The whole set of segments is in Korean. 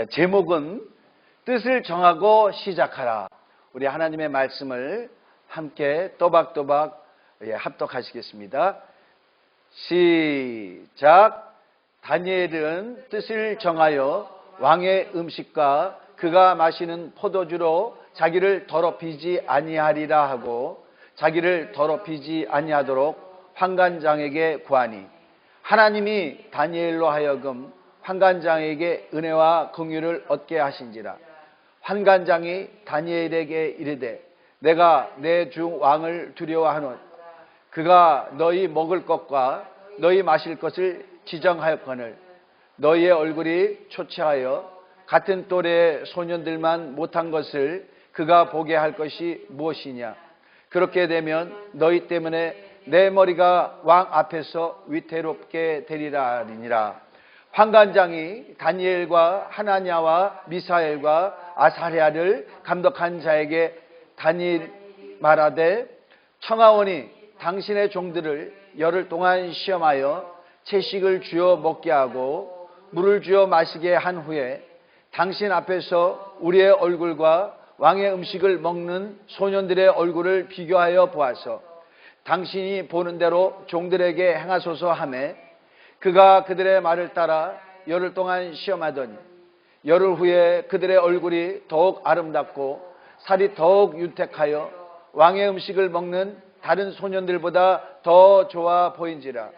제목은 뜻을 정하고 시작하라. 우리 하나님의 말씀을 함께 또박또박 합독하시겠습니다. 시작. 다니엘은 뜻을 정하여 왕의 음식과 그가 마시는 포도주로 자기를 더럽히지 아니하리라 하고 자기를 더럽히지 아니하도록 환관장에게 구하니 하나님이 다니엘로 하여금 환관장에게 은혜와 긍휼을 얻게 하신지라. 환관장이 다니엘에게 이르되 내가 내 주 왕을 두려워하노니 그가 너희 먹을 것과 너희 마실 것을 지정하였거늘 너희의 얼굴이 초췌하여 같은 또래의 소년들만 못한 것을 그가 보게 할 것이 무엇이냐. 그렇게 되면 너희 때문에 내 머리가 왕 앞에서 위태롭게 되리라 하니라. 환관장이 다니엘과 하나냐와 미사엘과 아사랴를 감독한 자에게 다니엘 말하되 청하오니 당신의 종들을 열흘 동안 시험하여 채식을 주어 먹게 하고 물을 주어 마시게 한 후에 당신 앞에서 우리의 얼굴과 왕의 음식을 먹는 소년들의 얼굴을 비교하여 보아서 당신이 보는 대로 종들에게 행하소서 하매 그가 그들의 말을 따라 열흘 동안 시험하더니 열흘 후에 그들의 얼굴이 더욱 아름답고 살이 더욱 윤택하여 왕의 음식을 먹는 다른 소년들보다 더 좋아 보인지라.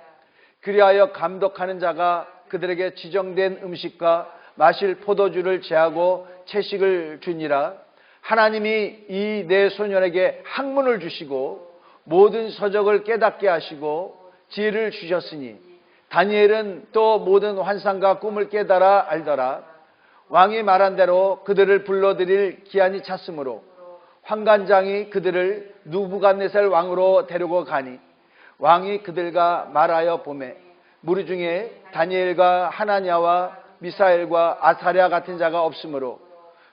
그리하여 감독하는 자가 그들에게 지정된 음식과 마실 포도주를 제하고 채식을 주니라. 하나님이 이 네 소년에게 학문을 주시고 모든 서적을 깨닫게 하시고 지혜를 주셨으니 다니엘은 또 모든 환상과 꿈을 깨달아 알더라. 왕이 말한 대로 그들을 불러들일 기한이 찼으므로 환관장이 그들을 누부갓네살 왕으로 데리고 가니 왕이 그들과 말하여 보매 무리 중에 다니엘과 하나냐와 미사엘과 아사랴 같은 자가 없으므로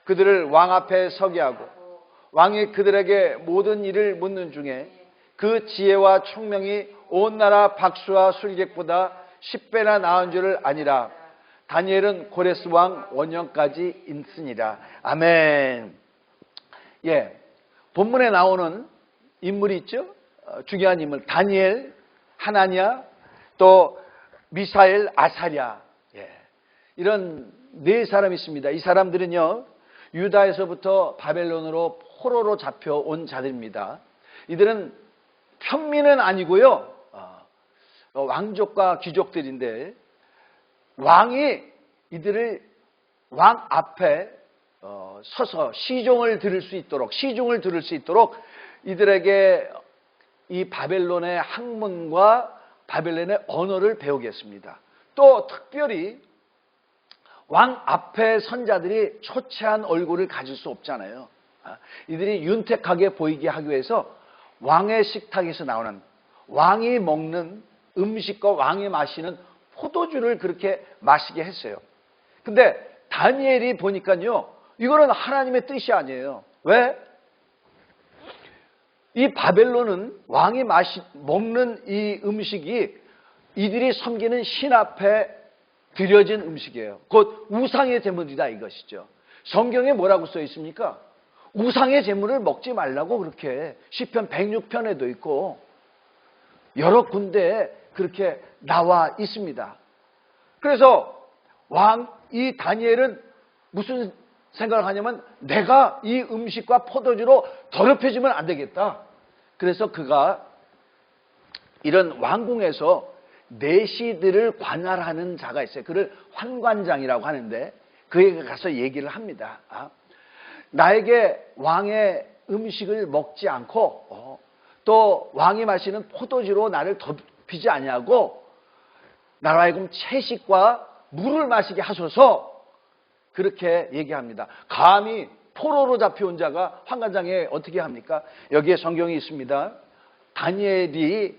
그들을 왕 앞에 서게 하고 왕이 그들에게 모든 일을 묻는 중에 그 지혜와 총명이 온 나라 박수와 술객보다 10배나 나은 줄을 아니라. 다니엘은 고레스 왕 원년까지 있으니라. 아멘. 본문에 나오는 인물이 있죠. 중요한 인물 다니엘, 하나냐, 또 미사엘, 아사랴. 이런 네 사람이 있습니다. 이 사람들은요 유다에서부터 바벨론으로 포로로 잡혀온 자들입니다. 이들은 평민은 아니고요 왕족과 귀족들인데 왕이 이들을 왕 앞에 서서 시중을 들을 수 있도록 이들에게 이 바벨론의 학문과 바벨론의 언어를 배우겠습니다. 또 특별히 왕 앞에 선 자들이 초췌한 얼굴을 가질 수 없잖아요. 이들이 윤택하게 보이게 하기 위해서 왕의 식탁에서 나오는 왕이 먹는 음식과 왕이 마시는 포도주를 그렇게 마시게 했어요. 근데 다니엘이 보니까요 이거는 하나님의 뜻이 아니에요. 왜? 이 바벨론은 왕이 먹는 이 음식이 이들이 섬기는 신 앞에 드려진 음식이에요. 곧 우상의 제물이다 이것이죠. 성경에 뭐라고 써 있습니까? 우상의 제물을 먹지 말라고 그렇게 시편 106편에도 있고 여러 군데에 그렇게 나와 있습니다. 그래서 이 다니엘은 무슨 생각을 하냐면 내가 이 음식과 포도주로 더럽혀지면 안 되겠다. 그래서 그가 이런 왕궁에서 내시들을 관할하는 자가 있어요. 그를 환관장이라고 하는데 그에게 가서 얘기를 합니다. 나에게 왕의 음식을 먹지 않고 또 왕이 마시는 포도주로 나를 덮이지 아니하고 나로 하여금 채식과 물을 마시게 하소서 그렇게 얘기합니다. 감히 포로로 잡혀온 자가 환관장에 어떻게 합니까? 여기에 성경이 있습니다. 다니엘이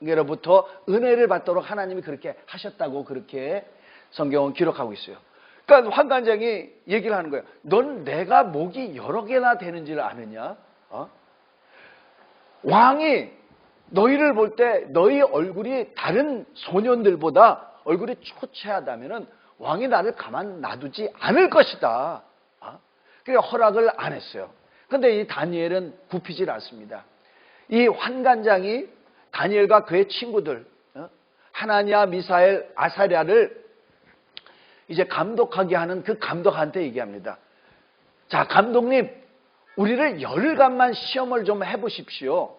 환관장에로부터 은혜를 받도록 하나님이 그렇게 하셨다고 그렇게 성경은 기록하고 있어요. 그러니까 환관장이 얘기를 하는 거예요. 넌 내가 목이 여러 개나 되는 줄 아느냐? 왕이 너희를 볼 때 너희 얼굴이 다른 소년들보다 얼굴이 초췌하다면은 왕이 나를 가만 놔두지 않을 것이다. 그래 허락을 안 했어요. 그런데 이 다니엘은 굽히질 않습니다. 이 환관장이 다니엘과 그의 친구들 하나니아, 미사엘, 아사랴를 이제 감독하게 하는 그 감독한테 얘기합니다. 자, 감독님, 우리를 열흘간만 시험을 좀 해보십시오.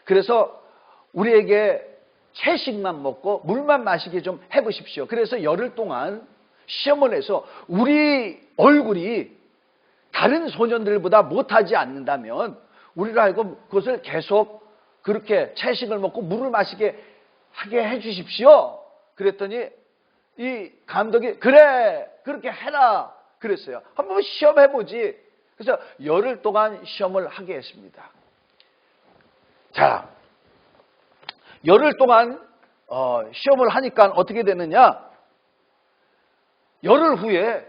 그래서 우리에게 채식만 먹고 물만 마시게 좀 해보십시오. 그래서 열흘 동안 시험을 해서 우리 얼굴이 다른 소년들보다 못하지 않는다면 우리를 하여금 그것을 계속 그렇게 채식을 먹고 물을 마시게 하게 해주십시오. 그랬더니 이 감독이 그래 그렇게 해라 그랬어요. 한번 시험해보지. 그래서 열흘 동안 시험을 하게 했습니다. 자, 열흘 동안 시험을 하니까 어떻게 되느냐? 열흘 후에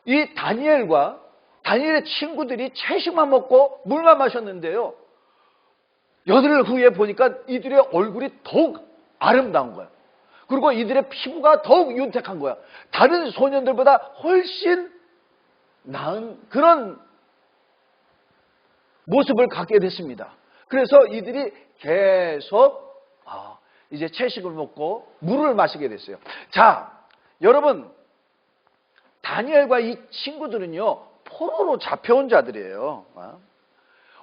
이 다니엘의 친구들이 채식만 먹고 물만 마셨는데요. 열흘 후에 보니까 이들의 얼굴이 더욱 아름다운 거야. 그리고 이들의 피부가 더욱 윤택한 거야. 다른 소년들보다 훨씬 나은 그런 모습을 갖게 됐습니다. 그래서 이들이 계속 이제 채식을 먹고 물을 마시게 됐어요. 자, 여러분, 다니엘과 이 친구들은요, 포로로 잡혀온 자들이에요.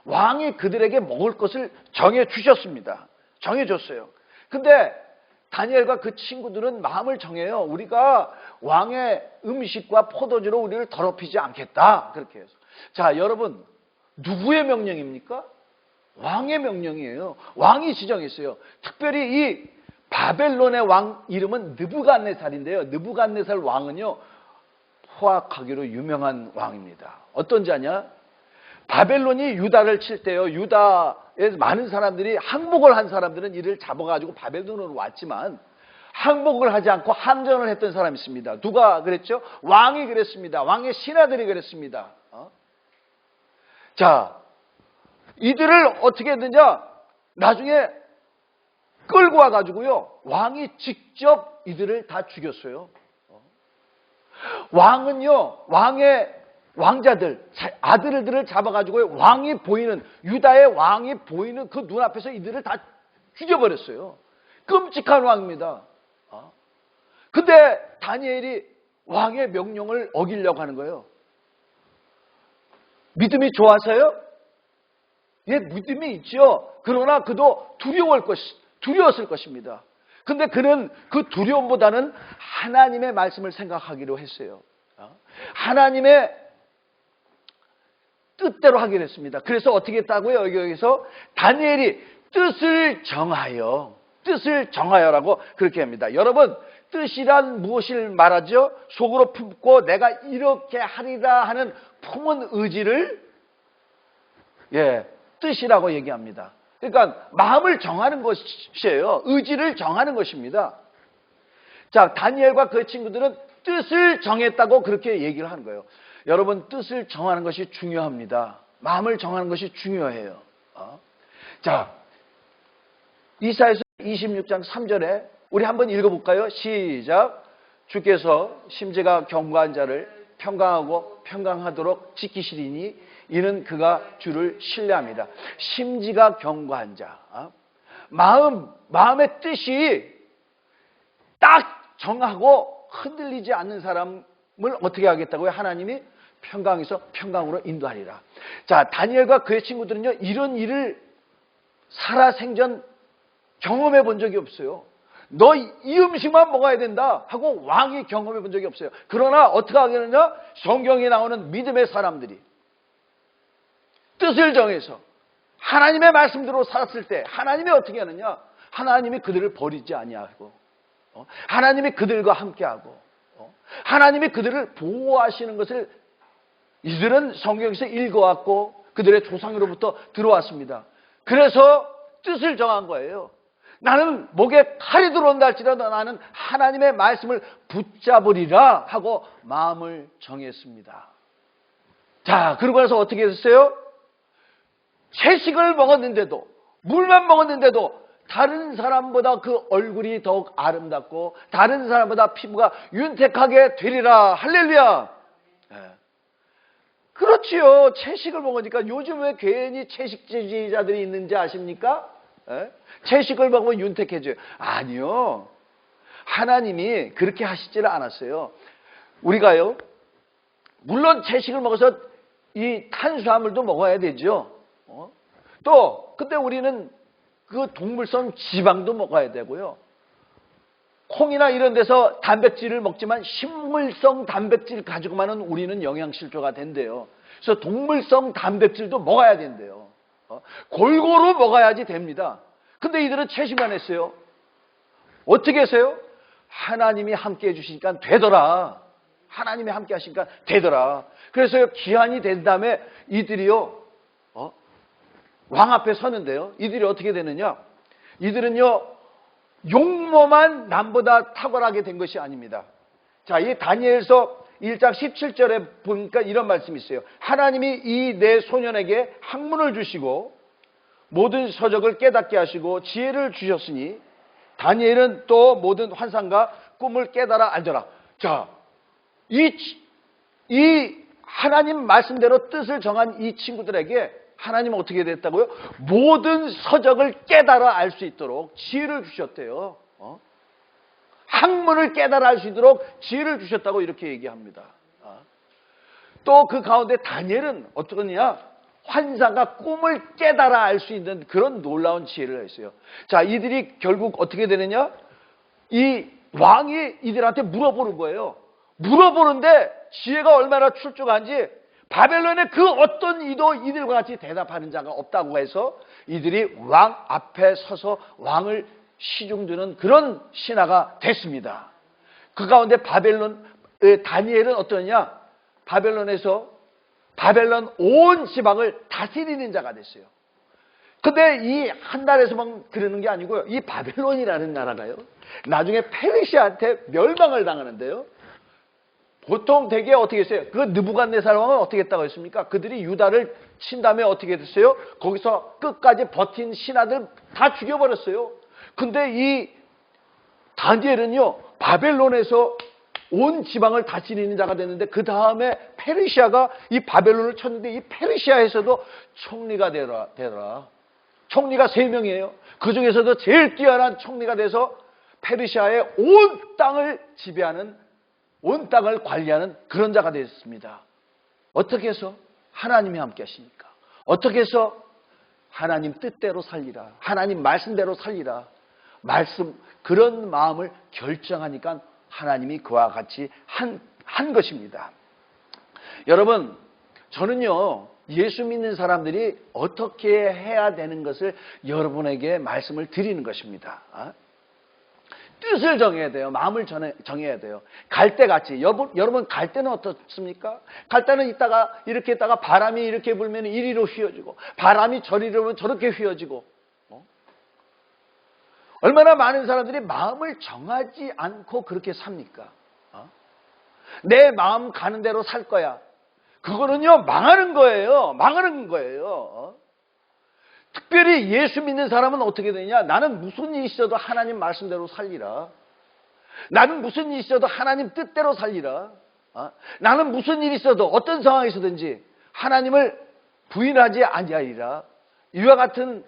왕이 그들에게 먹을 것을 정해 주셨습니다. 정해줬어요. 근데 다니엘과 그 친구들은 마음을 정해요. 우리가 왕의 음식과 포도주로 우리를 더럽히지 않겠다. 그렇게 해서. 자, 여러분, 누구의 명령입니까? 왕의 명령이에요. 왕이 지정했어요. 특별히 이 바벨론의 왕 이름은 느부갓네살인데요. 느부갓네살 왕은요, 포악하기로 유명한 왕입니다. 어떤 자냐? 바벨론이 유다를 칠 때요, 유다에 많은 사람들이 항복을 한 사람들은 이를 잡아가지고 바벨론으로 왔지만 항복을 하지 않고 항전을 했던 사람이 있습니다. 누가 그랬죠? 왕이 그랬습니다. 왕의 신하들이 그랬습니다. 자, 이들을 어떻게 했느냐? 나중에 끌고 와가지고요, 왕이 직접 이들을 다 죽였어요. 왕은요, 왕의 왕자들, 아들들을 잡아가지고 왕이 보이는, 유다의 왕이 보이는 그 눈앞에서 이들을 다 죽여버렸어요. 끔찍한 왕입니다. 근데 다니엘이 왕의 명령을 어기려고 하는 거예요. 믿음이 좋아서요? 예, 믿음이 있죠. 그러나 그도 두려웠을 것입니다. 근데 그는 그 두려움보다는 하나님의 말씀을 생각하기로 했어요. 하나님의 뜻대로 하기로 했습니다. 그래서 어떻게 했다고요? 여기서 다니엘이 뜻을 정하여라고 그렇게 합니다. 여러분, 뜻이란 무엇을 말하죠? 속으로 품고 내가 이렇게 하리라 하는 품은 의지를 뜻이라고 얘기합니다. 그러니까 마음을 정하는 것이에요. 의지를 정하는 것입니다. 자, 다니엘과 그 친구들은 뜻을 정했다고 그렇게 얘기를 하는 거예요. 여러분, 뜻을 정하는 것이 중요합니다. 마음을 정하는 것이 중요해요. 자, 이사야서 26장 3절에 우리 한번 읽어볼까요? 시작. 주께서 심지가 견고한 자를 평강하고 평강하도록 지키시리니 이는 그가 주를 신뢰합니다. 심지가 견고한 자, 마음의 뜻이 딱 정하고 흔들리지 않는 사람을 어떻게 하겠다고요? 하나님이 평강에서 평강으로 인도하리라. 자, 다니엘과 그의 친구들은요, 이런 일을 살아생전 경험해 본 적이 없어요. 너 이 음식만 먹어야 된다 하고 왕이 경험해 본 적이 없어요. 그러나 어떻게 하겠느냐? 성경에 나오는 믿음의 사람들이 뜻을 정해서 하나님의 말씀대로 살았을 때 하나님이 어떻게 하느냐? 하나님이 그들을 버리지 아니하고 하나님이 그들과 함께하고 하나님이 그들을 보호하시는 것을 이들은 성경에서 읽어왔고 그들의 조상으로부터 들어왔습니다. 그래서 뜻을 정한 거예요. 나는 목에 칼이 들어온다 할지라도 나는 하나님의 말씀을 붙잡으리라 하고 마음을 정했습니다. 자, 그러고 나서 어떻게 됐어요? 채식을 먹었는데도, 물만 먹었는데도 다른 사람보다 그 얼굴이 더욱 아름답고 다른 사람보다 피부가 윤택하게 되리라. 할렐루야. 그렇지요. 채식을 먹으니까 요즘 왜 괜히 채식주의자들이 있는지 아십니까? 채식을 먹으면 윤택해져요. 아니요. 하나님이 그렇게 하시지를 않았어요. 우리가요, 물론 채식을 먹어서 이 탄수화물도 먹어야 되죠. 또 근데 우리는 그 동물성 지방도 먹어야 되고요. 콩이나 이런 데서 단백질을 먹지만 식물성 단백질 가지고만은 우리는 영양실조가 된대요. 그래서 동물성 단백질도 먹어야 된대요. 골고루 먹어야지 됩니다. 근데 이들은 채식만 했어요. 어떻게 했어요? 하나님이 함께 해주시니까 되더라. 하나님이 함께 하시니까 되더라. 그래서 기한이 된 다음에 이들이요, 왕 앞에 서는데요. 이들이 어떻게 되느냐? 이들은요, 용모만 남보다 탁월하게 된 것이 아닙니다. 자, 이 다니엘서 1장 17절에 보니까 이런 말씀이 있어요. 하나님이 이 네 소년에게 학문을 주시고 모든 서적을 깨닫게 하시고 지혜를 주셨으니 다니엘은 또 모든 환상과 꿈을 깨달아 알더라. 자, 이 하나님 말씀대로 뜻을 정한 이 친구들에게 하나님은 어떻게 됐다고요? 모든 서적을 깨달아 알 수 있도록 지혜를 주셨대요. 학문을 깨달아 알 수 있도록 지혜를 주셨다고 이렇게 얘기합니다. 또 그 가운데 다니엘은 어떠냐? 환상과 꿈을 깨달아 알 수 있는 그런 놀라운 지혜를 했어요. 자, 이들이 결국 어떻게 되느냐? 이 왕이 이들한테 물어보는 거예요. 물어보는데 지혜가 얼마나 출중한지 바벨론의 그 어떤 이도 이들과 같이 대답하는 자가 없다고 해서 이들이 왕 앞에 서서 왕을 시중드는 그런 신하가 됐습니다. 그 가운데 다니엘은 어떠냐? 바벨론에서 바벨론 온 지방을 다스리는 자가 됐어요. 근데 이 한 달에서만 그러는 게 아니고요. 이 바벨론이라는 나라가요, 나중에 페르시아한테 멸망을 당하는데요. 보통 대개 어떻게 했어요? 그 느부갓네살 왕은 어떻게 했다고 했습니까? 그들이 유다를 친 다음에 어떻게 됐어요? 거기서 끝까지 버틴 신하들 다 죽여버렸어요. 근데 이 다니엘은요, 바벨론에서 온 지방을 다스리는 자가 됐는데 그 다음에 페르시아가 이 바벨론을 쳤는데 이 페르시아에서도 총리가 되더라. 총리가 3명이에요. 그 중에서도 제일 뛰어난 총리가 돼서 페르시아의 온 땅을 지배하는, 온 땅을 관리하는 그런 자가 되었습니다. 어떻게 해서? 하나님이 함께 하시니까. 어떻게 해서? 하나님 뜻대로 살리라. 하나님 말씀대로 살리라. 그런 마음을 결정하니까 하나님이 그와 같이 한 것입니다. 여러분, 저는요, 예수 믿는 사람들이 어떻게 해야 되는 것을 여러분에게 말씀을 드리는 것입니다. 뜻을 정해야 돼요. 마음을 정해야 돼요. 갈대같이. 여러분 갈 때는 어떻습니까? 갈 때는 이렇게 있다가 바람이 이렇게 불면 이리로 휘어지고 바람이 저리로 불면 저렇게 휘어지고. 얼마나 많은 사람들이 마음을 정하지 않고 그렇게 삽니까? 내 마음 가는 대로 살 거야. 그거는요, 망하는 거예요. 망하는 거예요. 특별히 예수 믿는 사람은 어떻게 되냐? 나는 무슨 일이 있어도 하나님 말씀대로 살리라. 나는 무슨 일이 있어도 하나님 뜻대로 살리라. 나는 무슨 일이 있어도 어떤 상황에서든지 하나님을 부인하지 아니하리라. 이와 같은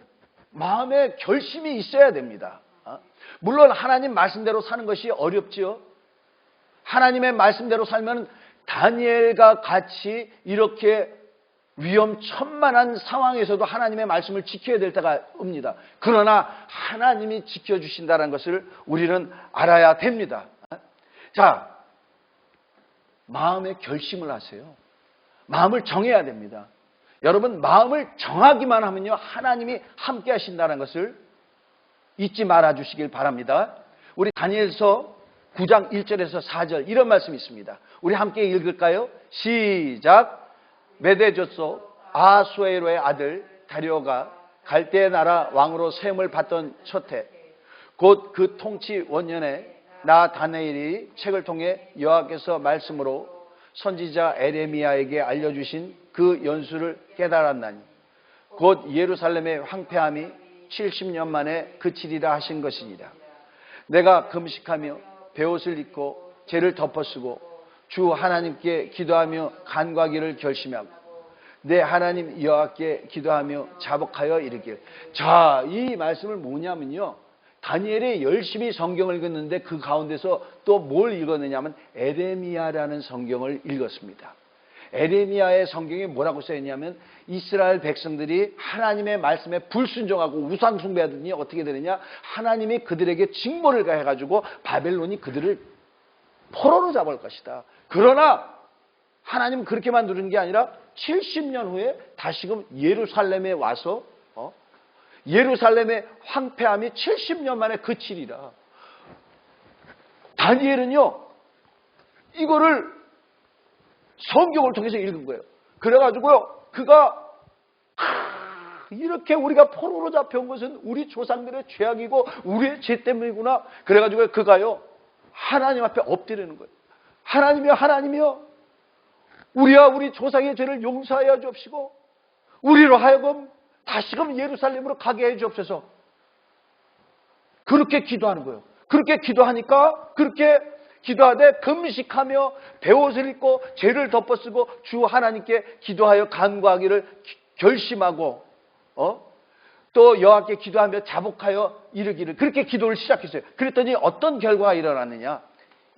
마음의 결심이 있어야 됩니다. 물론 하나님 말씀대로 사는 것이 어렵지요. 하나님의 말씀대로 살면 다니엘과 같이 이렇게 위험천만한 상황에서도 하나님의 말씀을 지켜야 될 때가 옵니다. 그러나 하나님이 지켜주신다는 것을 우리는 알아야 됩니다. 자, 마음의 결심을 하세요. 마음을 정해야 됩니다. 여러분, 마음을 정하기만 하면요, 하나님이 함께 하신다는 것을 잊지 말아 주시길 바랍니다. 우리 다니엘서 9장 1절에서 4절 이런 말씀이 있습니다. 우리 함께 읽을까요? 시작. 메데조소 아수에로의 아들 다리오가 갈대의 나라 왕으로 세움을 받던 첫해 곧 그 통치 원년에 나 다니엘이 책을 통해 여호와께서 말씀으로 선지자 에레미야에게 알려주신 그 연수를 깨달았나니 곧 예루살렘의 황폐함이 70년 만에 그치리라 하신 것이니라. 내가 금식하며 베옷을 입고 죄를 덮어쓰고 주 하나님께 기도하며 간구하기를 결심하고 내 하나님 여호와께 기도하며 자복하여 이르길. 자, 이 말씀을 뭐냐면요, 다니엘이 열심히 성경을 읽었는데 그 가운데서 또 뭘 읽었느냐면 에레미야라는 성경을 읽었습니다. 에레미야의 성경에 뭐라고 써있냐면 이스라엘 백성들이 하나님의 말씀에 불순종하고 우상 숭배하더니 어떻게 되느냐, 하나님이 그들에게 징벌을 가해가지고 바벨론이 그들을 포로로 잡을 것이다. 그러나 하나님은 그렇게만 누르는 게 아니라 70년 후에 다시금 예루살렘에 와서 예루살렘의 황폐함이 70년 만에 그치리라. 다니엘은요, 이거를 성경을 통해서 읽은 거예요. 그래가지고요, 그가 이렇게 우리가 포로로 잡혀온 것은 우리 조상들의 죄악이고 우리의 죄 때문이구나. 그래가지고 그가요, 하나님 앞에 엎드리는 거예요. 하나님이여, 하나님이여, 우리와 우리 조상의 죄를 용서하여 주옵시고 우리로 하여금 다시금 예루살렘으로 가게 해 주옵소서. 그렇게 기도하는 거예요. 그렇게 기도하니까, 그렇게 기도하되 금식하며 베옷을 입고 죄를 덮어쓰고 주 하나님께 기도하여 간구하기를 결심하고 또 여호와께 기도하며 자복하여 이르기를, 그렇게 기도를 시작했어요. 그랬더니 어떤 결과가 일어났느냐,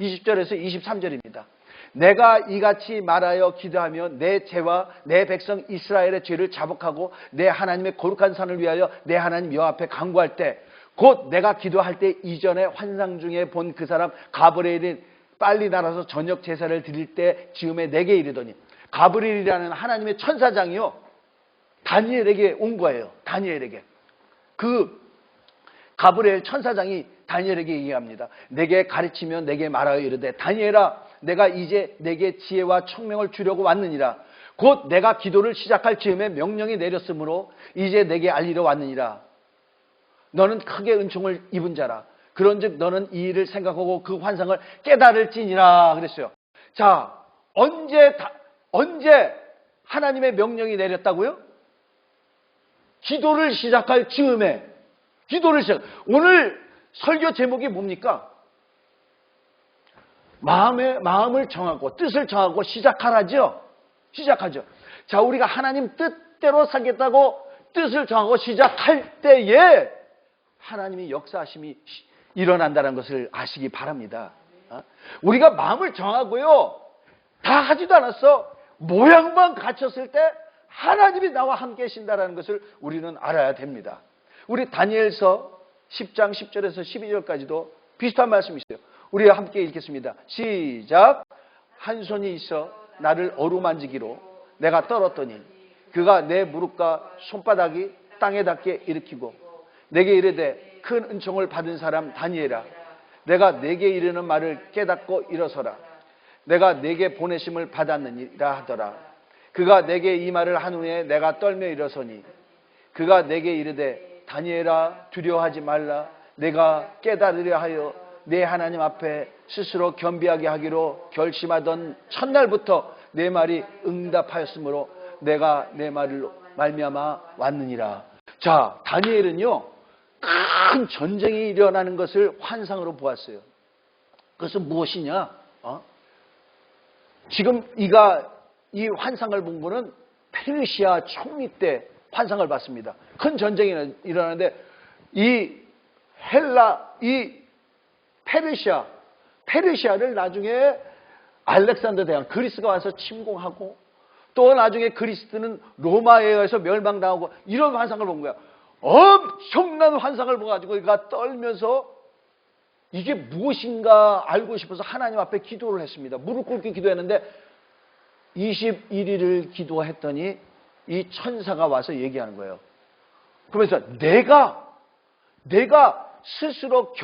20절에서 23절입니다. 내가 이같이 말하여 기도하며 내 죄와 내 백성 이스라엘의 죄를 자복하고 내 하나님의 거룩한 산을 위하여 내 하나님 여호와 앞에 간구할 때, 곧 내가 기도할 때 이전에 환상 중에 본 그 사람 가브리엘이 빨리 날아서 저녁 제사를 드릴 때 즈음에 내게 이르더니, 가브리엘이라는 하나님의 천사장이요, 다니엘에게 온 거예요. 다니엘에게. 그 가브리엘 천사장이 다니엘에게 얘기합니다. 내게 가르치며 내게 말하여 이르되, 다니엘아, 내가 이제 내게 지혜와 총명을 주려고 왔느니라. 곧 내가 기도를 시작할 즈음에 명령이 내렸으므로 이제 내게 알리러 왔느니라. 너는 크게 은총을 입은 자라. 그런즉 너는 이 일을 생각하고 그 환상을 깨달을지니라 그랬어요. 자, 언제 하나님의 명령이 내렸다고요? 기도를 시작할 즈음에. 오늘 설교 제목이 뭡니까? 마음을 정하고 뜻을 정하고 시작하라죠. 시작하죠. 자, 우리가 하나님 뜻대로 살겠다고 뜻을 정하고 시작할 때에 하나님이 역사하심이 일어난다는 것을 아시기 바랍니다. 우리가 마음을 정하고요, 다 하지도 않았어. 모양만 갖췄을 때 하나님이 나와 함께 계신다는 것을 우리는 알아야 됩니다. 우리 다니엘서 10장 10절에서 12절까지도 비슷한 말씀이 있어요. 우리 함께 읽겠습니다. 시작. 한 손이 있어 나를 어루만지기로 내가 떨었더니 그가 내 무릎과 손바닥이 땅에 닿게 일으키고 내게 이르되, 큰 은총을 받은 사람 다니엘아, 내가 내게 이르는 말을 깨닫고 일어서라. 내가 내게 보내심을 받았느니라 하더라. 그가 내게 이 말을 한 후에 내가 떨며 일어서니 그가 내게 이르되, 다니엘아, 두려워하지 말라. 내가 깨달으려 하여 내 하나님 앞에 스스로 겸비하게 하기로 결심하던 첫날부터 내 말이 응답하였으므로 내가 내 말을 말미암아 왔느니라. 자, 다니엘은요, 큰 전쟁이 일어나는 것을 환상으로 보았어요. 그것은 무엇이냐? 지금 이 환상을 본 거는 페르시아 총리 때 환상을 봤습니다. 큰 전쟁이 일어나는데 이 페르시아를 나중에 알렉산더 대왕 그리스가 와서 침공하고 또 나중에 그리스는 로마에 의해서 멸망당하고 이런 환상을 본 거야. 엄청난 환상을 봐가지고 그가 떨면서 이게 무엇인가 알고 싶어서 하나님 앞에 기도를 했습니다. 무릎 꿇고 기도했는데 21일을 기도했더니 이 천사가 와서 얘기하는 거예요. 그러면서 내가 스스로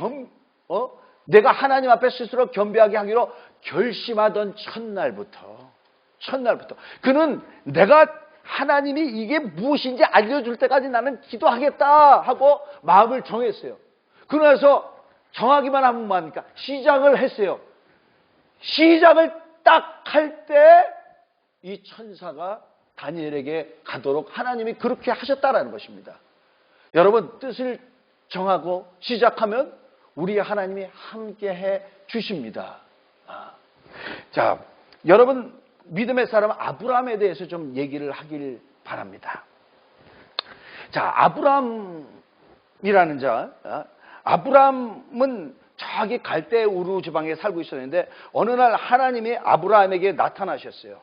내가 하나님 앞에 스스로 겸비하게 하기로 결심하던 첫날부터 그는 내가 하나님이 이게 무엇인지 알려줄 때까지 나는 기도하겠다 하고 마음을 정했어요. 그러면서 정하기만 하면 뭐합니까? 시작을 했어요. 시작을 딱 할 때 이 천사가 다니엘에게 가도록 하나님이 그렇게 하셨다라는 것입니다. 여러분, 뜻을 정하고 시작하면 우리 하나님이 함께해 주십니다. 자, 여러분 믿음의 사람 아브라함에 대해서 좀 얘기를 하길 바랍니다. 자, 아브라함이라는 자, 아브라함은 저기 갈대 우루 지방에 살고 있었는데 어느 날 하나님이 아브라함에게 나타나셨어요.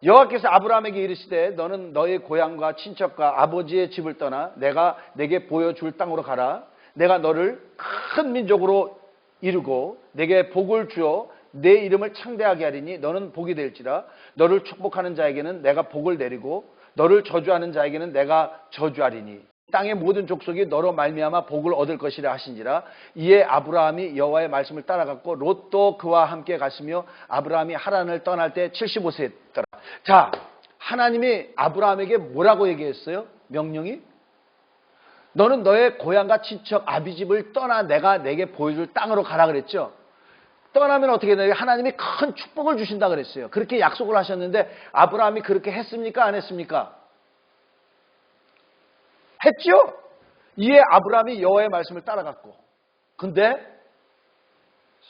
여호와께서 아브라함에게 이르시되 너는 너의 고향과 친척과 아버지의 집을 떠나 내가 내게 보여줄 땅으로 가라. 내가 너를 큰 민족으로 이루고 내게 복을 주어 내 이름을 창대하게 하리니 너는 복이 될지라. 너를 축복하는 자에게는 내가 복을 내리고 너를 저주하는 자에게는 내가 저주하리니 땅의 모든 족속이 너로 말미암아 복을 얻을 것이라 하신지라. 이에 아브라함이 여호와의 말씀을 따라갔고 롯도 그와 함께 갔으며 아브라함이 하란을 떠날 때 75세였더라. 자, 하나님이 아브라함에게 뭐라고 얘기했어요? 명령이? 너는 너의 고향과 친척 아비집을 떠나 내가 내게 보여줄 땅으로 가라 그랬죠. 떠나면 어떻게 되나요? 하나님이 큰 축복을 주신다 그랬어요. 그렇게 약속을 하셨는데 아브라함이 그렇게 했습니까? 안 했습니까? 했죠. 이에 아브라함이 여호와의 말씀을 따라갔고, 근데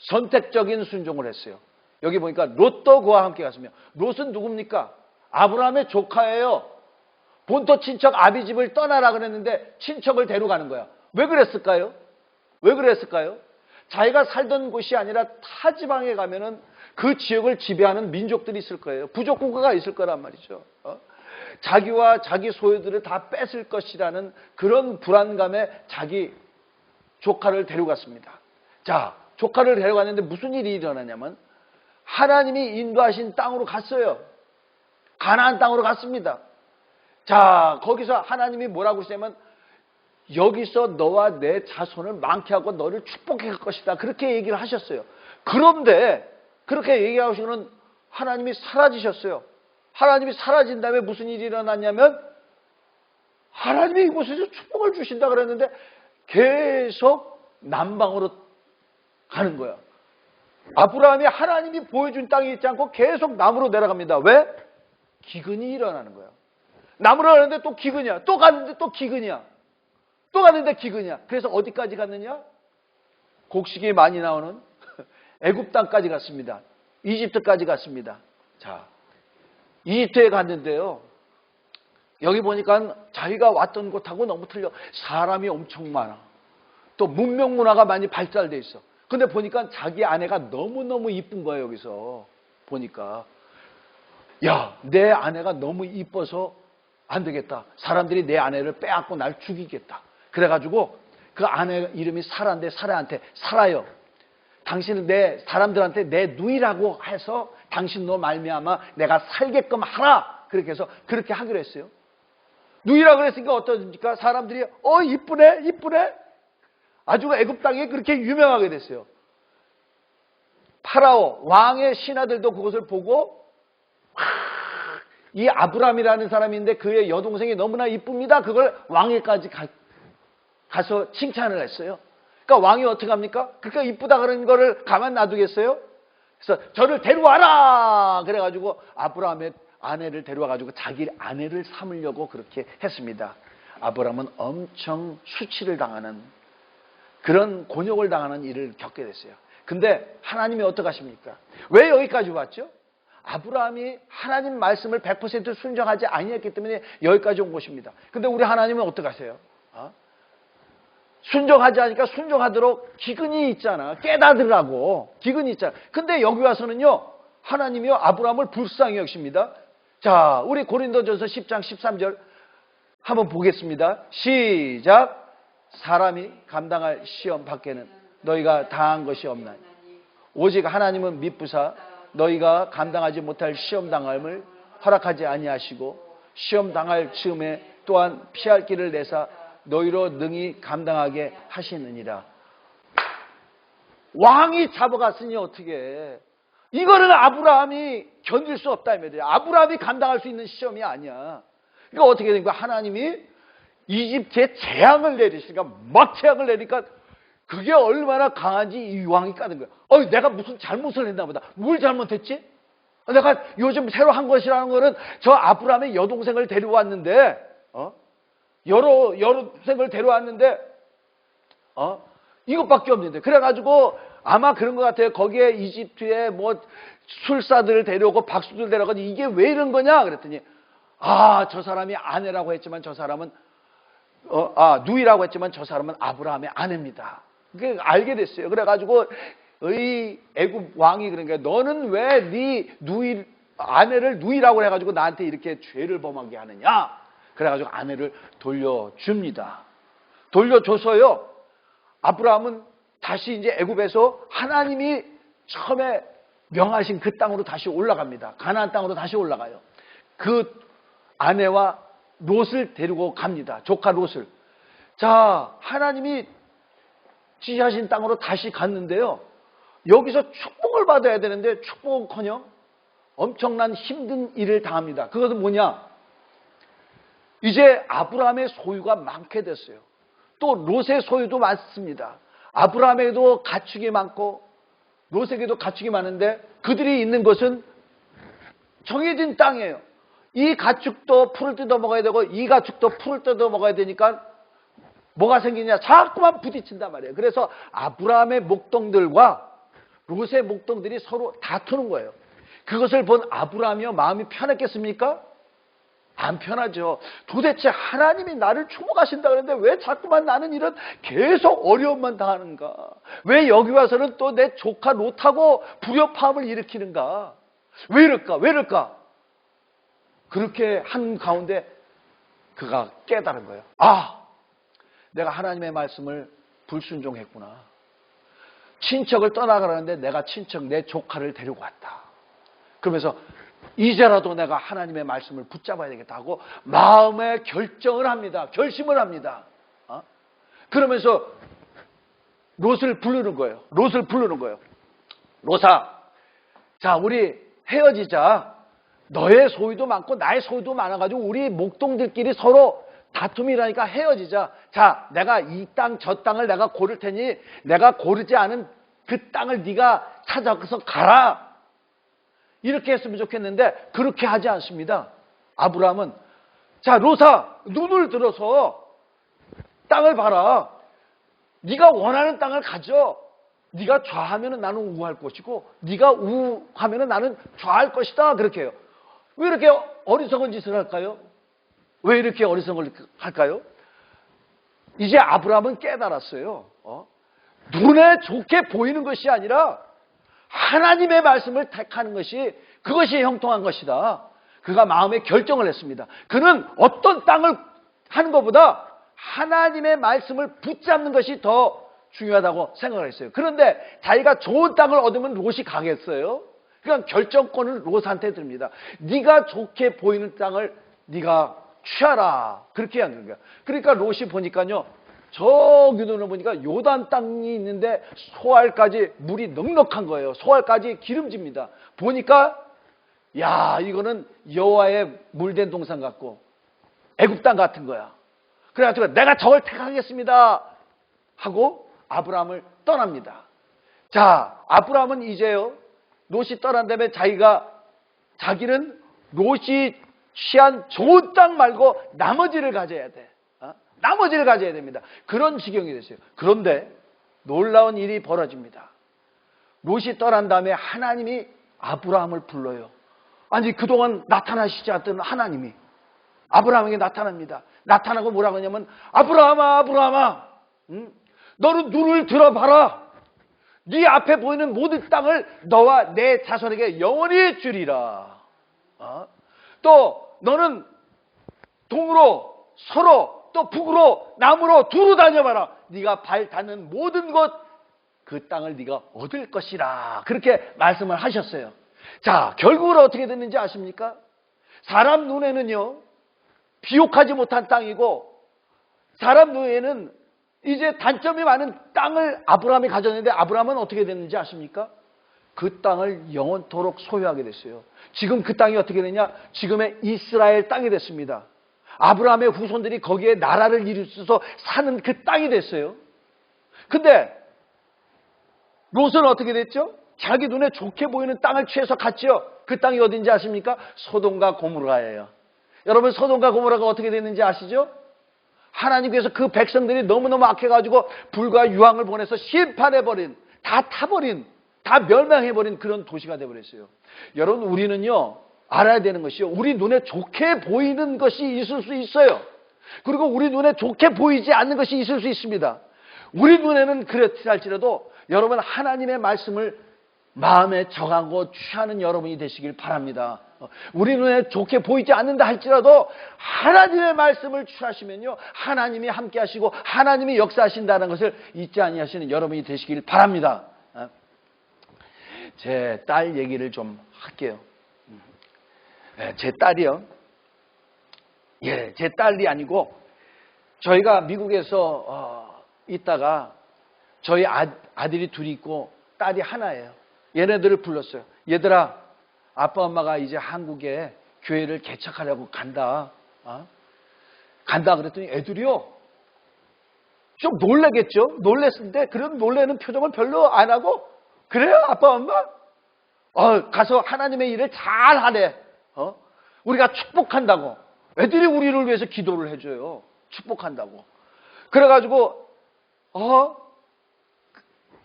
선택적인 순종을 했어요. 여기 보니까 롯도 그와 함께 갔으며, 롯은 누굽니까? 아브라함의 조카예요. 본토 친척 아비집을 떠나라 그랬는데 친척을 데려가는 거야. 왜 그랬을까요? 왜 그랬을까요? 자기가 살던 곳이 아니라 타 지방에 가면은 그 지역을 지배하는 민족들이 있을 거예요. 부족 국가가 있을 거란 말이죠. 자기와 자기 소유들을 다 뺏을 것이라는 그런 불안감에 자기 조카를 데려갔습니다. 자, 조카를 데려갔는데 무슨 일이 일어나냐면 하나님이 인도하신 땅으로 갔어요. 가나안 땅으로 갔습니다. 자, 거기서 하나님이 뭐라고 하시냐면 여기서 너와 내 자손을 많게 하고 너를 축복해 갈 것이다. 그렇게 얘기를 하셨어요. 그런데 그렇게 얘기하시고는 하나님이 사라지셨어요. 하나님이 사라진 다음에 무슨 일이 일어났냐면 하나님이 이곳에서 축복을 주신다 그랬는데 계속 남방으로 가는 거야. 아브라함이 하나님이 보여준 땅이 있지 않고 계속 남으로 내려갑니다. 왜? 기근이 일어나는 거야. 남으로 가는데 또 기근이야. 또 갔는데 또 기근이야. 또 갔는데 기근이야. 그래서 어디까지 갔느냐? 곡식이 많이 나오는 애굽 땅까지 갔습니다. 이집트까지 갔습니다. 자, 이집트에 갔는데요. 여기 보니까 자기가 왔던 곳하고 너무 틀려. 사람이 엄청 많아. 또 문명 문화가 많이 발달돼 있어. 근데 보니까 자기 아내가 너무너무 이쁜 거예요. 여기서 보니까. 야, 내 아내가 너무 이뻐서 안 되겠다. 사람들이 내 아내를 빼앗고 날 죽이겠다. 그래가지고 그 아내 이름이 사라인데 사라한테 살아요. 당신은 내 사람들한테 내 누이라고 해서 당신로 말미암아 내가 살게끔 하라. 그렇게 해서 그렇게 하기로 했어요. 누이라고 그랬으니까 어떠니까 사람들이 이쁘네 이쁘네. 아주 애굽 땅에 그렇게 유명하게 됐어요. 파라오 왕의 신하들도 그것을 보고 이 아브람이라는 사람인데 그의 여동생이 너무나 이쁩니다. 그걸 왕에까지 가서 칭찬을 했어요. 그러니까 왕이 어떻게 합니까? 그러니까 이쁘다 그런 거를 가만 놔두겠어요? 그래서 저를 데려와라! 그래가지고 아브라함의 아내를 데려와가지고 자기 아내를 삼으려고 그렇게 했습니다. 아브라함은 엄청 수치를 당하는 그런 곤욕을 당하는 일을 겪게 됐어요. 근데 하나님이 어떻게 하십니까? 왜 여기까지 왔죠? 아브라함이 하나님 말씀을 100% 순종하지 아니했기 때문에 여기까지 온 것입니다. 근데 우리 하나님은 어떻게 하세요? 순종하지 않으니까 순종하도록 기근이 있잖아. 깨닫으라고 기근이 있잖아. 근데 여기 와서는요, 하나님이요 아브라함을 불쌍히 여기십니다. 자, 우리 고린도전서 10장 13절 한번 보겠습니다. 시작. 사람이 감당할 시험 밖에는 너희가 당한 것이 없나니 오직 하나님은 미쁘사 너희가 감당하지 못할 시험 당함을 허락하지 아니하시고 시험 당할 즈음에 또한 피할 길을 내사 너희로 능히 감당하게 하시느니라. 왕이 잡아갔으니 어떻게 해. 이거는 아브라함이 견딜 수 없다 이 말이야. 아브라함이 감당할 수 있는 시험이 아니야. 그러니까 어떻게 된 거야? 하나님이 이집트에 재앙을 내리시니까 막 재앙을 내리니까 그게 얼마나 강한지 이 왕이 까는 거야. 내가 무슨 잘못을 했나 보다. 뭘 잘못했지? 내가 요즘 새로 한 것이라는 거는 저 아브라함의 여동생을 데려왔는데 여러 생을 데려왔는데 이것밖에 없는데, 그래가지고 아마 그런 것 같아요. 거기에 이집트에 뭐 술사들을 데려오고 박수들 데려가지고 이게 왜 이런 거냐 그랬더니, 저 사람이 아내라고 했지만 저 사람은 누이라고 했지만 저 사람은 아브라함의 아내입니다. 그게 알게 됐어요. 그래가지고 이 애굽 왕이 그러니까 너는 왜 네 아내를 누이라고 해가지고 나한테 이렇게 죄를 범하게 하느냐? 그래가지고 아내를 돌려줍니다. 돌려줘서요, 아브라함은 다시 이제 애굽에서 하나님이 처음에 명하신 그 땅으로 다시 올라갑니다. 가나안 땅으로 다시 올라가요. 그 아내와 롯을 데리고 갑니다. 조카 롯을. 자, 하나님이 지시하신 땅으로 다시 갔는데요, 여기서 축복을 받아야 되는데 축복은커녕 엄청난 힘든 일을 당합니다. 그것은 뭐냐? 이제 아브라함의 소유가 많게 됐어요. 또 롯의 소유도 많습니다. 아브라함에게도 가축이 많고 롯에게도 가축이 많은데 그들이 있는 것은 정해진 땅이에요. 이 가축도 풀을 뜯어 먹어야 되고 이 가축도 풀을 뜯어 먹어야 되니까 뭐가 생기냐? 자꾸만 부딪힌단 말이에요. 그래서 아브라함의 목동들과 롯의 목동들이 서로 다투는 거예요. 그것을 본 아브라함이요, 마음이 편했겠습니까? 안 편하죠. 도대체 하나님이 나를 축복하신다 그랬는데 왜 자꾸만 나는 이런 계속 어려움만 당하는가? 왜 여기 와서는 또 내 조카 롯하고 불협화음을 일으키는가? 왜 이럴까? 왜 이럴까? 그렇게 한 가운데 그가 깨달은 거예요. 내가 하나님의 말씀을 불순종했구나. 친척을 떠나가라는데 내가 친척 내 조카를 데리고 왔다. 그러면서 이제라도 내가 하나님의 말씀을 붙잡아야 되겠다 하고 마음의 결정을 합니다. 결심을 합니다. 그러면서 롯을 부르는 거예요. 롯을 부르는 거예요. 롯아, 자, 우리 헤어지자. 너의 소유도 많고 나의 소유도 많아가지고 우리 목동들끼리 서로 다툼이 일어나니까 헤어지자. 자, 내가 이 땅 저 땅을 내가 고를 테니 내가 고르지 않은 그 땅을 네가 찾아서 가라. 이렇게 했으면 좋겠는데 그렇게 하지 않습니다. 아브라함은, 자, 롯아, 눈을 들어서 땅을 봐라. 네가 원하는 땅을 가져. 네가 좌하면 나는 우할 것이고 네가 우하면 나는 좌할 것이다. 그렇게 해요. 왜 이렇게 어리석은 짓을 할까요? 왜 이렇게 어리석은 짓을 할까요? 이제 아브라함은 깨달았어요. 눈에 좋게 보이는 것이 아니라 하나님의 말씀을 택하는 것이, 그것이 형통한 것이다. 그가 마음에 결정을 했습니다. 그는 어떤 땅을 하는 것보다 하나님의 말씀을 붙잡는 것이 더 중요하다고 생각을 했어요. 그런데 자기가 좋은 땅을 얻으면 롯이 가겠어요? 그러니까 결정권을 롯한테 듭니다. 네가 좋게 보이는 땅을 네가 취하라. 그렇게 하는 거예요. 그러니까 롯이 보니까요, 저기 눈을 보니까 요단 땅이 있는데 소알까지 물이 넉넉한 거예요. 소알까지 기름집니다. 보니까 야, 이거는 여호와의 물된 동산 같고 애굽 땅 같은 거야. 그래가지고 내가 저걸 택하겠습니다 하고 아브라함을 떠납니다. 자, 아브라함은 이제요, 롯이 떠난 다음에 자기는 롯이 취한 좋은 땅 말고 나머지를 가져야 돼. 나머지를 가져야 됩니다. 그런 지경이 됐어요. 그런데 놀라운 일이 벌어집니다. 롯이 떠난 다음에 하나님이 아브라함을 불러요. 아니, 그동안 나타나시지 않던 하나님이 아브라함에게 나타납니다. 나타나고 뭐라고 하냐면, 아브라함아, 아브라함아, 너는 눈을 들어봐라. 네 앞에 보이는 모든 땅을 너와 내 자손에게 영원히 주리라. 또 너는 동으로, 서로, 또 북으로, 남으로 두루 다녀봐라. 네가 발 닿는 모든 곳, 그 땅을 네가 얻을 것이라. 그렇게 말씀을 하셨어요. 자, 결국은 어떻게 됐는지 아십니까? 사람 눈에는요, 비옥하지 못한 땅이고, 사람 눈에는 이제 단점이 많은 땅을 아브라함이 가졌는데, 아브라함은 어떻게 됐는지 아십니까? 그 땅을 영원토록 소유하게 됐어요. 지금 그 땅이 어떻게 되냐? 지금의 이스라엘 땅이 됐습니다. 아브라함의 후손들이 거기에 나라를 이루어서 사는 그 땅이 됐어요. 근데 롯은 어떻게 됐죠? 자기 눈에 좋게 보이는 땅을 취해서 갔죠. 그 땅이 어딘지 아십니까? 소돔과 고모라예요. 여러분, 소돔과 고모라가 어떻게 됐는지 아시죠? 하나님께서 그 백성들이 너무너무 악해가지고 불과 유황을 보내서 심판해버린, 다 타버린, 다 멸망해버린 그런 도시가 되어버렸어요. 여러분, 우리는요, 알아야 되는 것이요, 우리 눈에 좋게 보이는 것이 있을 수 있어요. 그리고 우리 눈에 좋게 보이지 않는 것이 있을 수 있습니다. 우리 눈에는 그렇지 할지라도 여러분, 하나님의 말씀을 마음에 정하고 취하는 여러분이 되시길 바랍니다. 우리 눈에 좋게 보이지 않는다 할지라도 하나님의 말씀을 취하시면요, 하나님이 함께 하시고 하나님이 역사하신다는 것을 잊지 아니하시는 여러분이 되시길 바랍니다. 제 딸 얘기를 좀 할게요. 제 딸이요. 제 딸이 아니고 저희가 미국에서 있다가 저희 아들이 둘이 있고 딸이 하나예요. 얘네들을 불렀어요. 얘들아, 아빠 엄마가 이제 한국에 교회를 개척하려고 간다. 간다 그랬더니 애들이요, 좀 놀래겠죠. 놀랬는데 그런 놀래는 표정을 별로 안 하고, 그래요 아빠 엄마? 가서 하나님의 일을 잘 하래. 우리가 축복한다고. 애들이 우리를 위해서 기도를 해줘요. 축복한다고. 그래가지고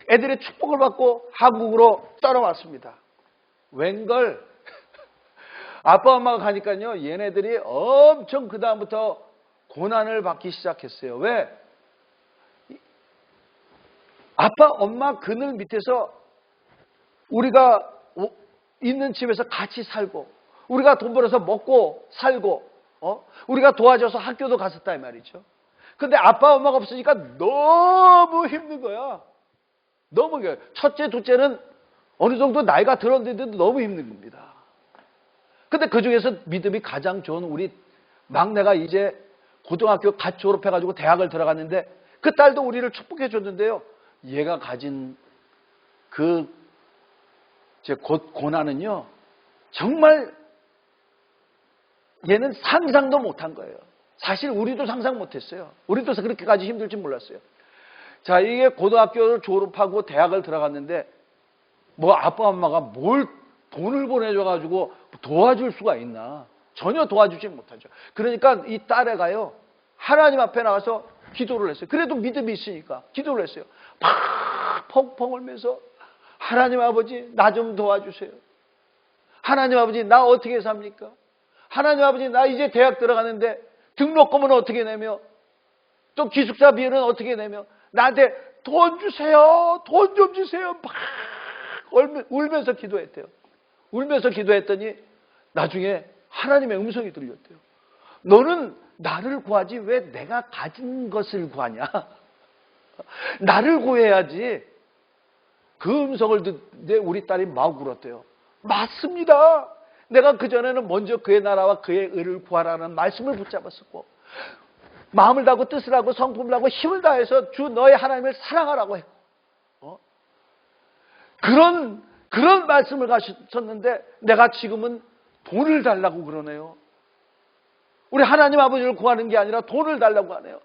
애들의 축복을 받고 한국으로 떠나왔습니다. 웬걸 아빠 엄마가 가니까요, 얘네들이 엄청 그 다음부터 고난을 받기 시작했어요. 왜? 아빠 엄마 그늘 밑에서 우리가 있는 집에서 같이 살고, 우리가 돈 벌어서 먹고 살고, 우리가 도와줘서 학교도 갔었다 이 말이죠. 근데 아빠 엄마가 없으니까 너무 힘든 거야. 너무 힘들어요. 첫째, 둘째는 어느 정도 나이가 들었는데도 너무 힘든 겁니다. 근데 그 중에서 믿음이 가장 좋은 우리 막내가 이제 고등학교 갓 졸업해가지고 대학을 들어갔는데, 그 딸도 우리를 축복해 줬는데요, 얘가 가진 그 고난은요, 정말 얘는 상상도 못한 거예요. 사실 우리도 상상 못했어요. 우리도 그렇게까지 힘들지 몰랐어요. 자, 이게 고등학교를 졸업하고 대학을 들어갔는데 아빠 엄마가 뭘 돈을 보내줘가지고 도와줄 수가 있나? 전혀 도와주지 못하죠. 그러니까 이 딸애가요, 하나님 앞에 나와서 기도를 했어요. 그래도 믿음이 있으니까 기도를 했어요. 막 펑펑 울면서, 하나님 아버지 나 좀 도와주세요. 하나님 아버지 나 어떻게 삽니까? 하나님 아버지 나 이제 대학 들어가는데 등록금은 어떻게 내며, 또 기숙사비는 어떻게 내며, 나한테 돈 주세요. 돈 좀 주세요. 막 울면서 기도했대요. 울면서 기도했더니 나중에 하나님의 음성이 들렸대요. 너는 나를 구하지 왜 내가 가진 것을 구하냐? 나를 구해야지. 그 음성을 듣는데 우리 딸이 막 울었대요. 맞습니다. 내가 그전에는 먼저 그의 나라와 그의 의를 구하라는 말씀을 붙잡았었고, 마음을 다하고 뜻을 하고 성품을 하고 힘을 다해서 주 너의 하나님을 사랑하라고 했고, 그런 말씀을 가셨는데 내가 지금은 돈을 달라고 그러네요. 우리 하나님 아버지를 구하는 게 아니라 돈을 달라고 하네요.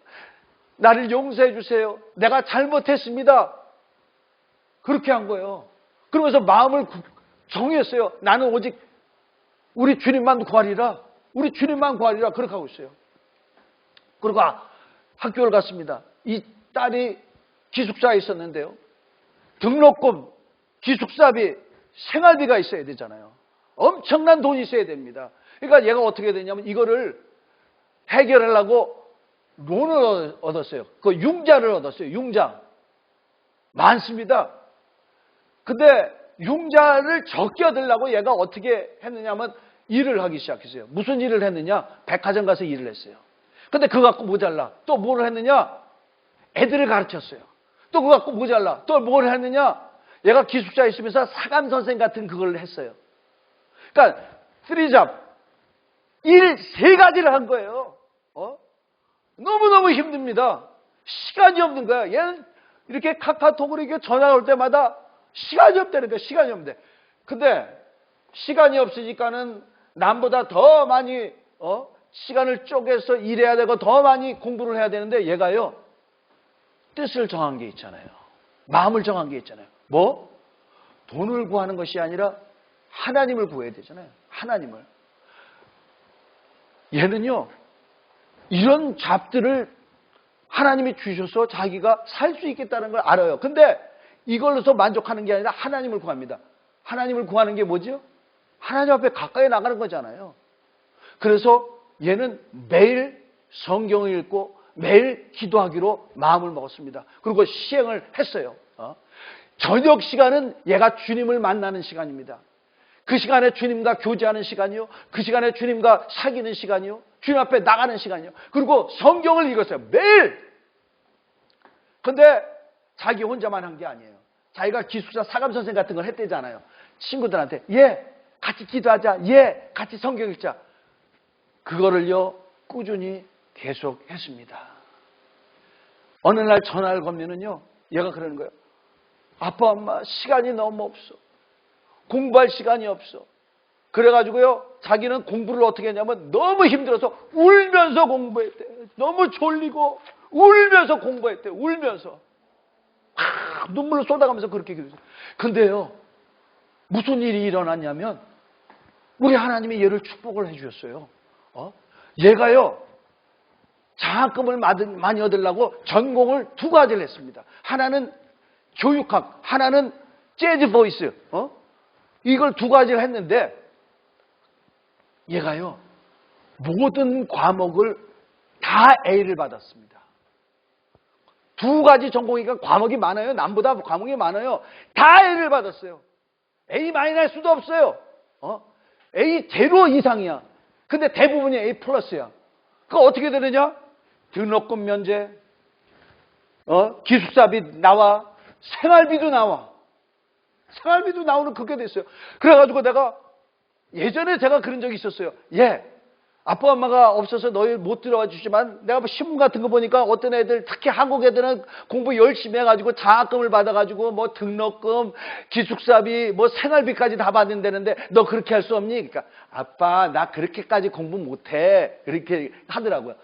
나를 용서해 주세요. 내가 잘못했습니다. 그렇게 한 거예요. 그러면서 마음을 정했어요. 나는 오직 우리 주님만 구하리라. 우리 주님만 구하리라. 그렇게 하고 있어요. 그리고 학교를 갔습니다. 이 딸이 기숙사에 있었는데요, 등록금, 기숙사비, 생활비가 있어야 되잖아요. 엄청난 돈이 있어야 됩니다. 그러니까 얘가 어떻게 되냐면 이거를 해결하려고 론을 얻었어요. 그 융자를 얻었어요. 융자. 많습니다. 근데 융자를 적게 얻으려고 얘가 어떻게 했느냐면 일을 하기 시작했어요. 무슨 일을 했느냐? 백화점 가서 일을 했어요. 근데 그거 갖고 모자라. 또 뭘 했느냐? 애들을 가르쳤어요. 또 그거 갖고 모자라. 또 뭘 했느냐? 얘가 기숙사에 있으면서 사감 선생 같은 그걸 했어요. 그러니까 쓰리잡 일 3가지를 한 거예요. 너무너무 힘듭니다. 시간이 없는 거야. 얘는 이렇게 카카오톡으로 이렇게 전화 올 때마다 시간이 없다는 거야. 시간이 없는데. 근데 시간이 없으니까는 남보다 더 많이 시간을 쪼개서 일해야 되고 더 많이 공부를 해야 되는데, 얘가요 뜻을 정한 게 있잖아요. 마음을 정한 게 있잖아요. 뭐? 돈을 구하는 것이 아니라 하나님을 구해야 되잖아요. 하나님을. 얘는요 이런 잡들을 하나님이 주셔서 자기가 살 수 있겠다는 걸 알아요. 근데 이걸로서 만족하는 게 아니라 하나님을 구합니다. 하나님을 구하는 게 뭐죠? 하나님 앞에 가까이 나가는 거잖아요. 그래서 얘는 매일 성경을 읽고 매일 기도하기로 마음을 먹었습니다. 그리고 시행을 했어요. 저녁 시간은 얘가 주님을 만나는 시간입니다. 그 시간에 주님과 교제하는 시간이요. 그 시간에 주님과 사귀는 시간이요. 주님 앞에 나가는 시간이요. 그리고 성경을 읽었어요. 매일. 근데 자기 혼자만 한 게 아니에요. 자기가 기숙사 사감선생 같은 걸 했대잖아요. 친구들한테 같이 기도하자. 같이 성경 읽자. 그거를요 꾸준히 계속 했습니다. 어느 날 전화를 걸면은요 얘가 그러는 거예요. 아빠 엄마 시간이 너무 없어. 공부할 시간이 없어. 그래가지고요 자기는 공부를 어떻게 했냐면 너무 힘들어서 울면서 공부했대. 너무 졸리고 울면서 공부했대. 울면서 눈물을 쏟아가면서 그렇게 기도했어요. 근데요 무슨 일이 일어났냐면 우리 하나님이 얘를 축복을 해주셨어요. 얘가요 장학금을 많이 얻으려고 전공을 2가지를 했습니다. 하나는 교육학, 하나는 재즈 보이스. 이걸 2가지를 했는데 얘가요 모든 과목을 다 A를 받았습니다. 2가지 전공이니까 과목이 많아요. 남보다 과목이 많아요. 다 A를 받았어요. A 마이너할 수도 없어요. A 제로 이상이야. 근데 대부분이 A 플러스야. 그거 어떻게 되느냐? 등록금 면제, 기숙사비 나와, 생활비도 나와. 생활비도 나오는 그게 됐어요. 그래가지고 내가 예전에 제가 그런 적이 있었어요. 아빠 엄마가 없어서 너희 못 들어와 주지만 내가 뭐 신문 같은 거 보니까 어떤 애들 특히 한국 애들은 공부 열심히 해가지고 장학금을 받아가지고 뭐 등록금, 기숙사비, 뭐 생활비까지 다 받는다는데 너 그렇게 할 수 없니? 그러니까 아빠 나 그렇게까지 공부 못해. 그렇게 하더라고요.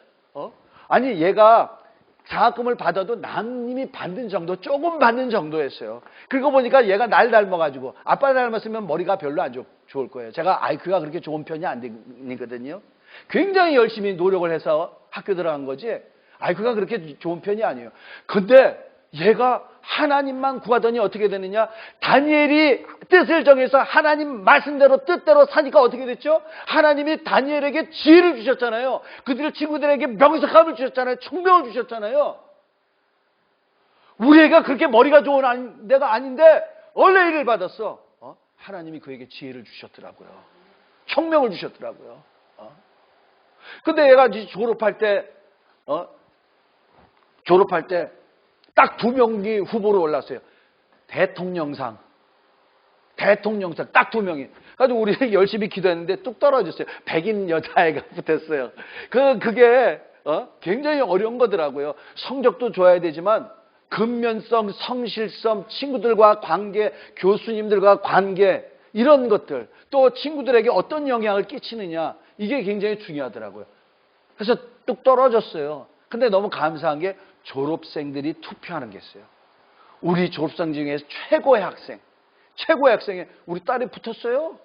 아니 얘가 장학금을 받아도 남님이 받는 정도, 조금 받는 정도였어요. 그러고 보니까 얘가 날 닮아가지고 아빠 닮았으면 머리가 별로 안 좋을 거예요. 제가 IQ가 그렇게 좋은 편이 아니거든요. 굉장히 열심히 노력을 해서 학교 들어간 거지 IQ가 그렇게 좋은 편이 아니에요. 근데 얘가 하나님만 구하더니 어떻게 되느냐? 다니엘이 뜻을 정해서 하나님 말씀대로 뜻대로 사니까 어떻게 됐죠? 하나님이 다니엘에게 지혜를 주셨잖아요. 그들의 친구들에게 명석함을 주셨잖아요. 총명을 주셨잖아요. 우리 애가 그렇게 머리가 좋은 애가 아닌데 원래 일을 받았어. 하나님이 그에게 지혜를 주셨더라고요. 총명을 주셨더라고요. 근데 얘가 졸업할 때 딱 2명이 후보로 올랐어요. 대통령상 딱 2명이. 그래서 우리 열심히 기도했는데 뚝 떨어졌어요. 백인 여자애가 붙었어요. 그게 굉장히 어려운 거더라고요. 성적도 좋아야 되지만 근면성, 성실성, 친구들과 관계, 교수님들과 관계 이런 것들 또 친구들에게 어떤 영향을 끼치느냐 이게 굉장히 중요하더라고요. 그래서 뚝 떨어졌어요. 근데 너무 감사한 게 졸업생들이 투표하는 게 있어요. 우리 졸업생 중에 최고의 학생에 우리 딸이 붙었어요.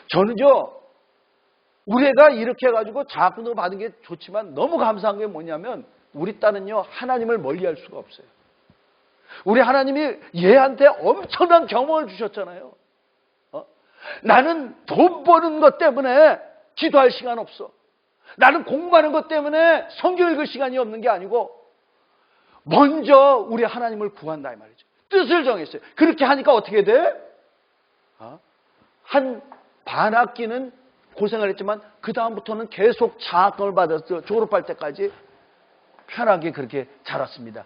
저는요 우리 애가 이렇게 해가지고 장학금도 받은 게 좋지만 너무 감사한 게 뭐냐면 우리 딸은요 하나님을 멀리할 수가 없어요. 우리 하나님이 얘한테 엄청난 경험을 주셨잖아요. 나는 돈 버는 것 때문에 기도할 시간 없어. 나는 공부하는 것 때문에 성경 읽을 시간이 없는 게 아니고 먼저 우리 하나님을 구한다 이 말이죠. 뜻을 정했어요. 그렇게 하니까 어떻게 돼? 한 반학기는 고생을 했지만 그 다음부터는 계속 장학금을 받아서 졸업할 때까지 편하게 그렇게 자랐습니다.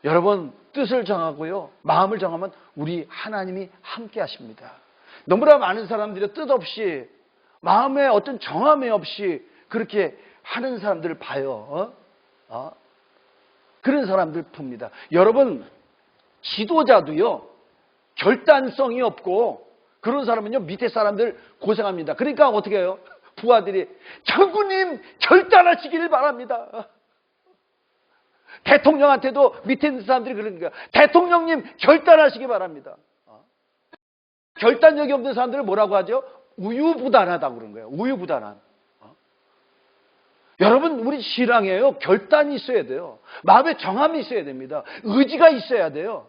여러분 뜻을 정하고요 마음을 정하면 우리 하나님이 함께 하십니다. 너무나 많은 사람들이 뜻없이 마음에 어떤 정함이 없이 그렇게 하는 사람들을 봐요. 그런 사람들 봅니다. 여러분 지도자도요 결단성이 없고 그런 사람은요 밑에 사람들 고생합니다. 그러니까 어떻게 해요? 부하들이 장군님 결단하시기를 바랍니다. 대통령한테도 밑에 있는 사람들이 그러는 거야. 대통령님 결단하시기 바랍니다. 결단력이 없는 사람들을 뭐라고 하죠? 우유부단하다고 그런 거예요. 우유부단한. 여러분, 우리 신앙이에요. 결단이 있어야 돼요. 마음의 정함이 있어야 됩니다. 의지가 있어야 돼요.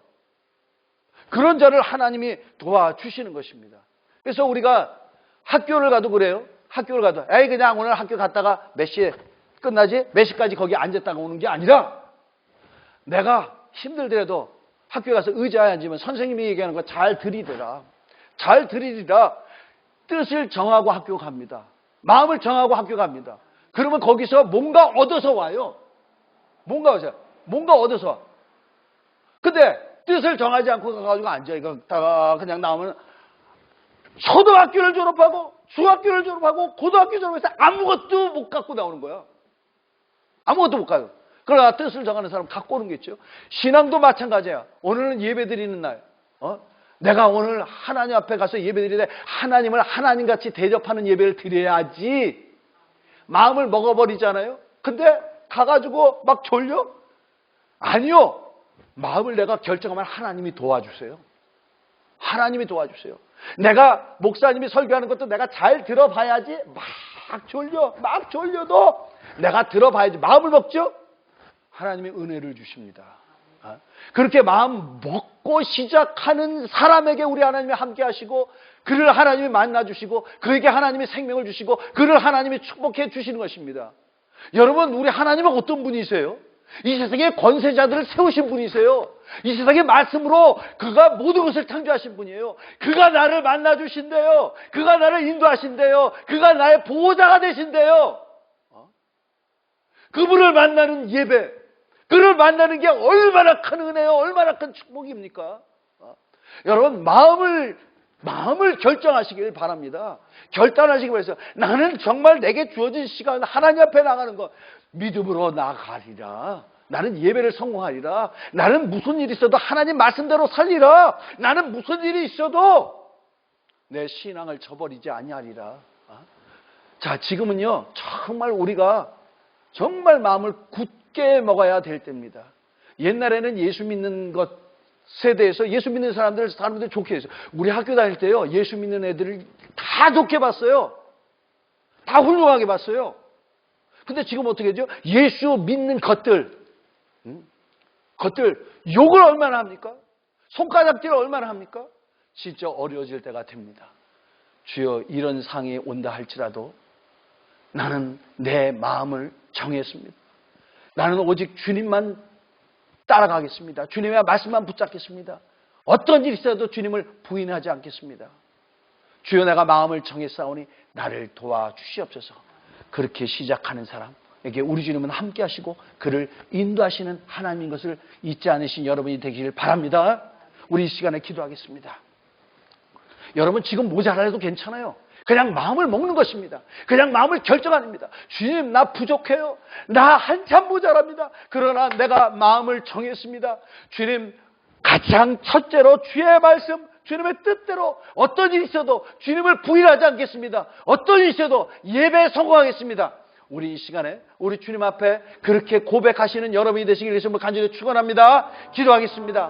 그런 자를 하나님이 도와주시는 것입니다. 그래서 우리가 학교를 가도 그래요. 학교를 가도 에이 그냥 오늘 학교 갔다가 몇 시에 끝나지? 몇 시까지 거기 앉았다가 오는 게 아니라 내가 힘들더라도 학교에 가서 의자에 앉으면 선생님이 얘기하는 거 잘 들이더라. 잘 들이리라. 뜻을 정하고 학교 갑니다. 마음을 정하고 학교 갑니다. 그러면 거기서 뭔가 얻어서 와요. 뭔가 얻어서 와. 근데 뜻을 정하지 않고 가가지고 앉아. 이거 다 그냥 나오면 초등학교를 졸업하고 중학교를 졸업하고 고등학교 졸업해서 아무것도 못 갖고 나오는 거야. 아무것도 못 가요. 그러나 뜻을 정하는 사람 갖고 오는 게 있죠. 신앙도 마찬가지야. 오늘은 예배 드리는 날. 내가 오늘 하나님 앞에 가서 예배 드리되 하나님을 하나님같이 대접하는 예배를 드려야지. 마음을 먹어버리잖아요. 근데 가가지고 막 졸려? 아니요. 마음을 내가 결정하면 하나님이 도와주세요. 하나님이 도와주세요. 내가 목사님이 설교하는 것도 내가 잘 들어봐야지. 막 졸려도 내가 들어봐야지. 마음을 먹죠? 하나님이 은혜를 주십니다. 그렇게 마음 먹고 시작하는 사람에게 우리 하나님이 함께 하시고 그를 하나님이 만나주시고 그에게 하나님이 생명을 주시고 그를 하나님이 축복해 주시는 것입니다. 여러분, 우리 하나님은 어떤 분이세요? 이 세상에 권세자들을 세우신 분이세요. 이 세상의 말씀으로 그가 모든 것을 창조하신 분이에요. 그가 나를 만나주신대요. 그가 나를 인도하신대요. 그가 나의 보호자가 되신대요. 그분을 만나는 예배, 그를 만나는 게 얼마나 큰 은혜요, 얼마나 큰 축복입니까? 여러분, 마음을 결정하시길 바랍니다. 결단하시기 위해서 나는 정말 내게 주어진 시간 하나님 앞에 나가는 것 믿음으로 나가리라. 나는 예배를 성공하리라. 나는 무슨 일이 있어도 하나님 말씀대로 살리라. 나는 무슨 일이 있어도 내 신앙을 저버리지 아니하리라. 자, 지금은요 정말 우리가 정말 마음을 굳게 먹어야 될 때입니다. 옛날에는 예수 믿는 것 세대에서 예수 믿는 사람들 좋게 했어요. 우리 학교 다닐 때요, 예수 믿는 애들을 다 좋게 봤어요. 다 훌륭하게 봤어요. 근데 지금 어떻게 하죠? 예수 믿는 것들 욕을 얼마나 합니까? 손가락질을 얼마나 합니까? 진짜 어려워질 때가 됩니다. 주여, 이런 상이 온다 할지라도 나는 내 마음을 정했습니다. 나는 오직 주님만 따라가겠습니다. 주님의 말씀만 붙잡겠습니다. 어떤 일이 있어도 주님을 부인하지 않겠습니다. 주여, 내가 마음을 정했사오니 나를 도와주시옵소서. 그렇게 시작하는 사람에게 우리 주님은 함께 하시고 그를 인도하시는 하나님인 것을 잊지 않으신 여러분이 되기를 바랍니다. 우리 이 시간에 기도하겠습니다. 여러분, 지금 모자라도 괜찮아요. 그냥 마음을 먹는 것입니다. 그냥 마음을 결정합니다. 주님, 나 부족해요. 나 한참 모자랍니다. 그러나 내가 마음을 정했습니다. 주님, 가장 첫째로 주의 말씀, 주님의 뜻대로 어떤 일이 있어도 주님을 부인하지 않겠습니다. 어떤 일이 있어도 예배에 성공하겠습니다. 우리 이 시간에 우리 주님 앞에 그렇게 고백하시는 여러분이 되시길 예수님을 간절히 축원합니다. 기도하겠습니다.